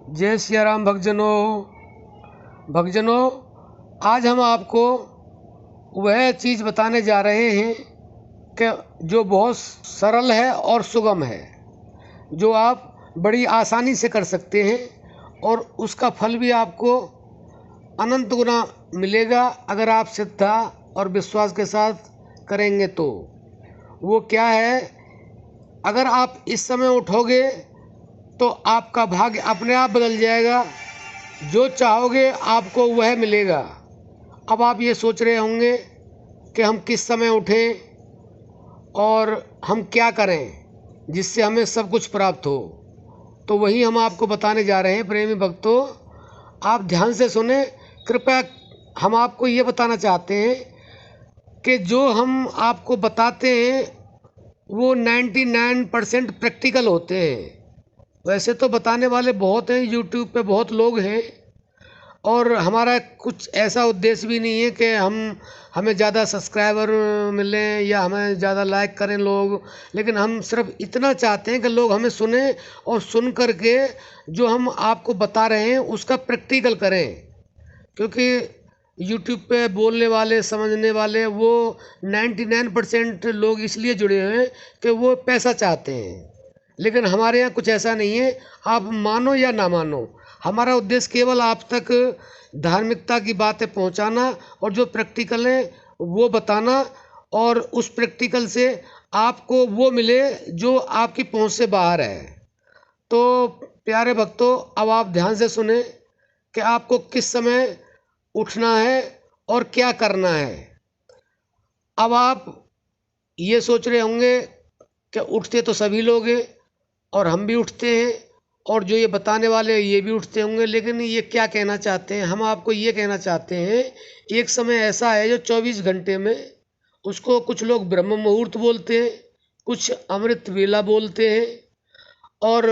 जय सिया राम भक्तजनों, आज हम आपको वह चीज़ बताने जा रहे हैं कि जो बहुत सरल है और सुगम है, जो आप बड़ी आसानी से कर सकते हैं और उसका फल भी आपको अनंत गुना मिलेगा अगर आप श्रद्धा और विश्वास के साथ करेंगे तो। वो क्या है? अगर आप इस समय उठोगे तो आपका भाग्य अपने आप बदल जाएगा। जो चाहोगे आपको वह मिलेगा। अब आप ये सोच रहे होंगे कि हम किस समय उठें और हम क्या करें जिससे हमें सब कुछ प्राप्त हो। तो वही हम आपको बताने जा रहे हैं। प्रेमी भक्तों, आप ध्यान से सुने कृपया। हम आपको ये बताना चाहते हैं कि जो हम आपको बताते हैं वो 99% प्रैक्टिकल होते हैं। वैसे तो बताने वाले बहुत हैं, यूट्यूब पे बहुत लोग हैं, और हमारा कुछ ऐसा उद्देश्य भी नहीं है कि हमें ज़्यादा सब्सक्राइबर मिलें या हमें ज़्यादा लाइक करें लोग। लेकिन हम सिर्फ इतना चाहते हैं कि लोग हमें सुने और सुन कर के जो हम आपको बता रहे हैं उसका प्रैक्टिकल करें। क्योंकि यूट्यूब पे बोलने वाले, समझने वाले, वो 99% लोग इसलिए जुड़े हुए हैं कि वो पैसा चाहते हैं। लेकिन हमारे यहाँ कुछ ऐसा नहीं है। आप मानो या ना मानो, हमारा उद्देश्य केवल आप तक धार्मिकता की बातें पहुँचाना और जो प्रैक्टिकल है वो बताना, और उस प्रैक्टिकल से आपको वो मिले जो आपकी पहुँच से बाहर है। तो प्यारे भक्तों, अब आप ध्यान से सुने कि आपको किस समय उठना है और क्या करना है। अब आप ये सोच रहे होंगे कि उठते तो सभी लोग हैं और हम भी उठते हैं, और जो ये बताने वाले हैं ये भी उठते होंगे। लेकिन ये क्या कहना चाहते हैं? हम आपको ये कहना चाहते हैं, एक समय ऐसा है जो 24 घंटे में, उसको कुछ लोग ब्रह्म मुहूर्त बोलते हैं, कुछ अमृत वेला बोलते हैं, और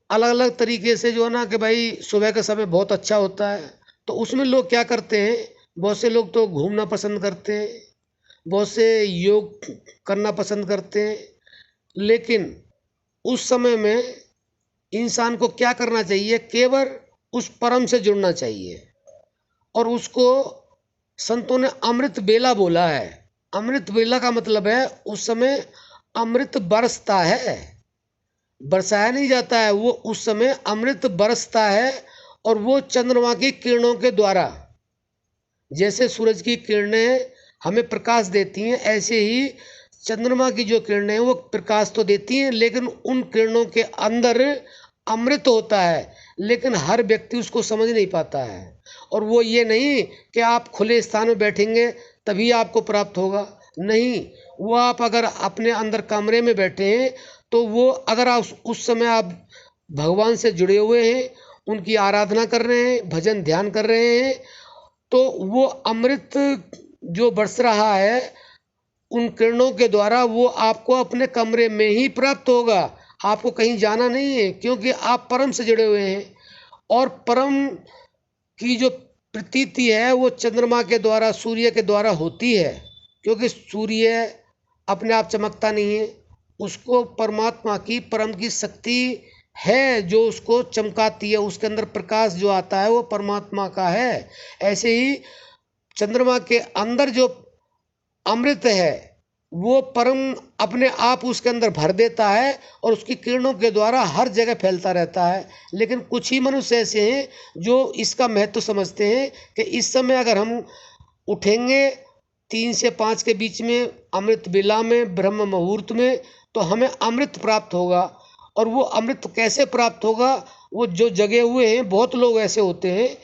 अलग अलग तरीके से जो है ना कि भाई सुबह का समय बहुत अच्छा होता है। तो उसमें लोग क्या करते हैं, बहुत से लोग तो घूमना पसंद करते हैं, बहुत से योग करना पसंद करते हैं। लेकिन उस समय में इंसान को क्या करना चाहिए? केवल उस परम से जुड़ना चाहिए। और उसको संतों ने अमृत बेला बोला है। अमृत बेला का मतलब है उस समय अमृत बरसता है, बरसाया नहीं जाता है। वो उस समय अमृत बरसता है, और वो चंद्रमा की किरणों के द्वारा, जैसे सूरज की किरणें हमें प्रकाश देती हैं, ऐसे ही चंद्रमा की जो किरणें हैं वो प्रकाश तो देती हैं, लेकिन उन किरणों के अंदर अमृत होता है। लेकिन हर व्यक्ति उसको समझ नहीं पाता है। और वो ये नहीं कि आप खुले स्थान में बैठेंगे तभी आपको प्राप्त होगा, नहीं। वो आप अगर अपने अंदर कमरे में बैठे हैं तो वो अगर आप उस समय आप भगवान से जुड़े हुए हैं, उनकी आराधना कर रहे हैं, भजन ध्यान कर रहे हैं, तो वो अमृत जो बरस रहा है उन किरणों के द्वारा वो आपको अपने कमरे में ही प्राप्त होगा। आपको कहीं जाना नहीं है, क्योंकि आप परम से जुड़े हुए हैं। और परम की जो प्रतीति है वो चंद्रमा के द्वारा, सूर्य के द्वारा होती है। क्योंकि सूर्य अपने आप चमकता नहीं है, उसको परमात्मा की, परम की शक्ति है जो उसको चमकाती है। उसके अंदर प्रकाश जो आता है वो परमात्मा का है। ऐसे ही चंद्रमा के अंदर जो अमृत है वो परम अपने आप उसके अंदर भर देता है, और उसकी किरणों के द्वारा हर जगह फैलता रहता है। लेकिन कुछ ही मनुष्य ऐसे हैं जो इसका महत्व समझते हैं कि इस समय अगर हम उठेंगे 3 से 5 के बीच में, अमृत बेला में, ब्रह्म मुहूर्त में, तो हमें अमृत प्राप्त होगा। और वो अमृत कैसे प्राप्त होगा? वो जो जगे हुए हैं, बहुत लोग ऐसे होते हैं,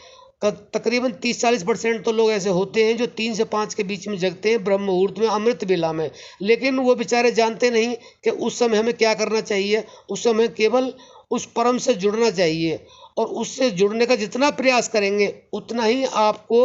तकरीबन 30-40% तो लोग ऐसे होते हैं जो 3 से 5 के बीच में जगते हैं ब्रह्म मुहूर्त में, अमृत बेला में। लेकिन वो बेचारे जानते नहीं कि उस समय हमें क्या करना चाहिए। उस समय केवल उस परम से जुड़ना चाहिए, और उससे जुड़ने का जितना प्रयास करेंगे उतना ही आपको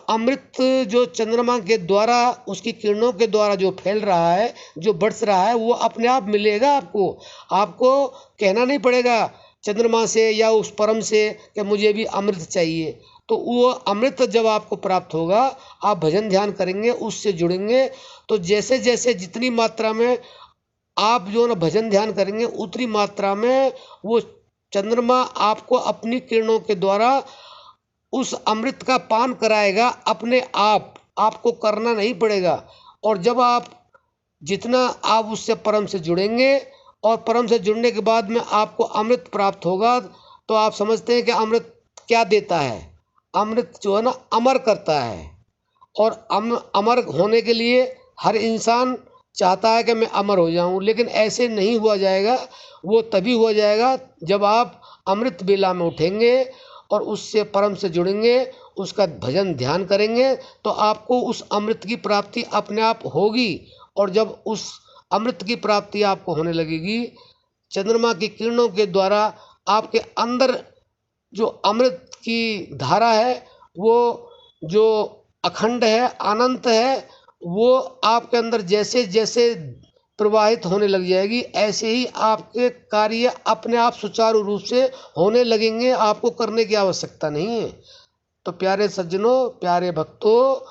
अमृत जो चंद्रमा के द्वारा, उसकी किरणों के द्वारा जो फैल रहा है, जो बरस रहा है, वो अपने आप मिलेगा आपको। आपको कहना नहीं पड़ेगा चंद्रमा से या उस परम से कि मुझे भी अमृत चाहिए। तो वो अमृत जब आपको प्राप्त होगा, आप भजन ध्यान करेंगे, उससे जुड़ेंगे, तो जैसे जैसे जितनी मात्रा में आप जो ना भजन ध्यान करेंगे उतनी मात्रा में वो चंद्रमा आपको अपनी किरणों के द्वारा उस अमृत का पान कराएगा। अपने आप आपको करना नहीं पड़ेगा। और जब आप जितना आप उससे परम से जुड़ेंगे और परम से जुड़ने के बाद में आपको अमृत प्राप्त होगा, तो आप समझते हैं कि अमृत क्या देता है। अमृत जो है ना अमर करता है। और अमर होने के लिए हर इंसान चाहता है कि मैं अमर हो जाऊं, लेकिन ऐसे नहीं हुआ जाएगा। वो तभी हुआ जाएगा जब आप अमृत बेला में उठेंगे और उससे परम से जुड़ेंगे, उसका भजन ध्यान करेंगे, तो आपको उस अमृत की प्राप्ति अपने आप होगी। और जब उस अमृत की प्राप्ति आपको होने लगेगी, चंद्रमा की किरणों के द्वारा आपके अंदर जो अमृत की धारा है, वो जो अखंड है, अनंत है, वो आपके अंदर जैसे जैसे प्रवाहित होने लग जाएगी, ऐसे ही आपके कार्य अपने आप सुचारू रूप से होने लगेंगे। आपको करने की आवश्यकता नहीं है। तो प्यारे सज्जनों, प्यारे भक्तों,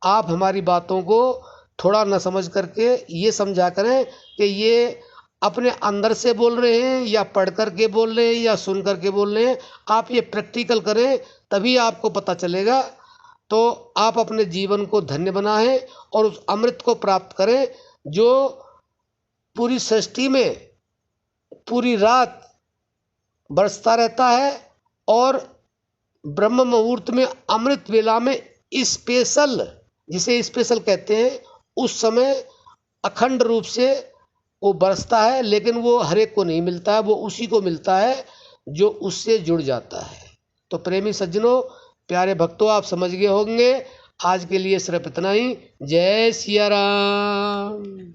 आप हमारी बातों को थोड़ा न समझ करके ये समझा करें कि ये अपने अंदर से बोल रहे हैं या पढ़ कर के बोल रहे हैं या सुन कर के बोल रहे हैं। आप ये प्रैक्टिकल करें, तभी आपको पता चलेगा। तो आप अपने जीवन को धन्य बनाएं और उस अमृत को प्राप्त करें जो पूरी सृष्टि में पूरी रात बरसता रहता है। और ब्रह्म मुहूर्त में अमृत वेला में स्पेशल, जिसे स्पेशल कहते हैं, उस समय अखंड रूप से वो बरसता है। लेकिन वो हर एक को नहीं मिलता है, वो उसी को मिलता है जो उससे जुड़ जाता है। तो प्रेमी सज्जनों, प्यारे भक्तों, आप समझ गए होंगे। आज के लिए सिर्फ इतना ही। जय सिया राम।